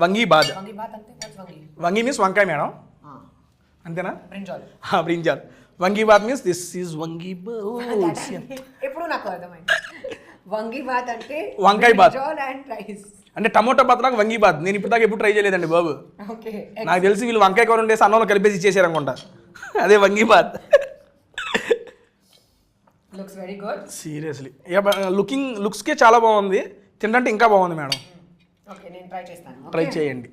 వంగి బాద్. వంగి బాత్ అంటే what's వంగి? వంగి మీన్స్ వంకాయ మేడం, అంతేనా? బ్రింజాల్. బ్రింజాల్. వంగి బాత్ మీన్స్ దిస్ ఈజ్ వంగి బాత్. ఎప్పుడు నాకు అర్థమైంది. వంగి బాత్ అంటే వంకాయ బాత్. Brinjal and rice. అంటే టమోటా బాత్ లాగా వంగి బాత్. నేను ఇప్పుడు దాకా ఎప్పుడు ట్రై చేయలేదండి బాబు. ఓకే. నాకు తెలిసి వీళ్ళు వంకాయ కూర ఉండేసి అన్నంలో కలిపేసి ఇచ్చేసారు అనుకుంటా. అదే vangi bath. Looks very good. Seriously లుక్స్కే చాలా బాగుంది, తింటే ఇంకా బాగుంది మేడం. ఓకే, నేను ట్రై చేస్తాను. ట్రై చేయండి.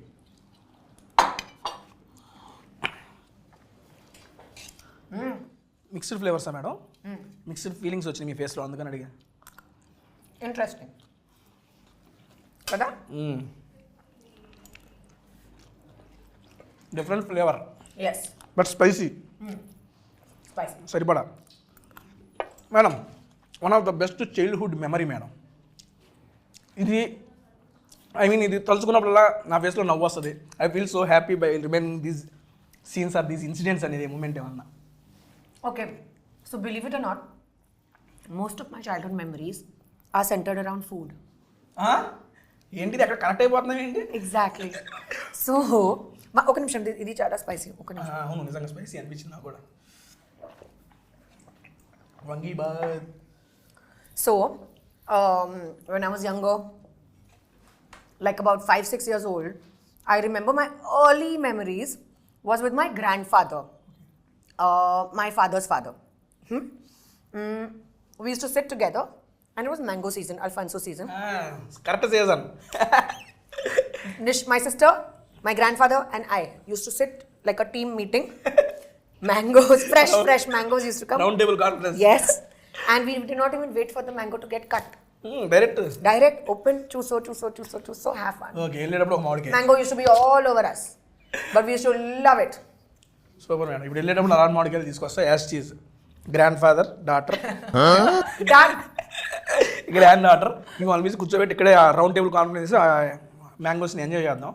మిక్స్డ్ ఫ్లేవర్సా మేడం? మిక్స్డ్ ఫీలింగ్స్ వచ్చినాయి మీ ఫేస్లో, అందుకని అడిగా. ఇంట్రెస్టింగ్ కదా? Different flavour yes, but spicy. Spicy. సరిపడా madam. One of the best childhood memory madam ఇది. ఇది తలుచుకున్నప్పుడల్లా నా ఫేస్లో నవ్వు వస్తుంది. I feel so happy by remaining these scenes or these incidents అనేది మూమెంట్ ఏమన్నా. Okay, so believe it or not, most of my childhood memories are centered around food. ఏంటిది అక్కడ కనెక్ట్ అయిపోతున్నాయి ఏంటి? Exactly. So, ఒక నిమిషం, ఇది చాలా స్పైసీ. ఒక నిమిషం. అవును, నిజంగా స్పైసీ అనిపించింది నాకు కూడా. వంగి bath. So, when I was younger, like about 5-6 years old, I remember my early memories was with my grandfather. My father's father. We used to sit together, and it was mango season, Alfonso season. Correct season. My sister, my grandfather, and I used to sit like a team meeting. Mangoes, fresh mangoes used to come. Round table conference. Yes, and we did not even wait for the mango to get cut. Direct open, choose, have fun. Okay, వెళ్ళేటప్పుడు ఒక మామిడికాయ. Mango used to be all over us, but we used to love it. Super madam. ఇప్పుడు వెళ్ళేటప్పుడు అలాంటి మామిడికాయలు తీసుకొస్తా. యాస్ చీజ్ grandfather daughter granddaughter మీకు అనిపించి కూర్చోబెట్టి ఇక్కడే రౌండ్ టేబుల్ కాన్ఫరెన్స్ మ్యాంగోస్ని ఎంజాయ్ చేద్దాం.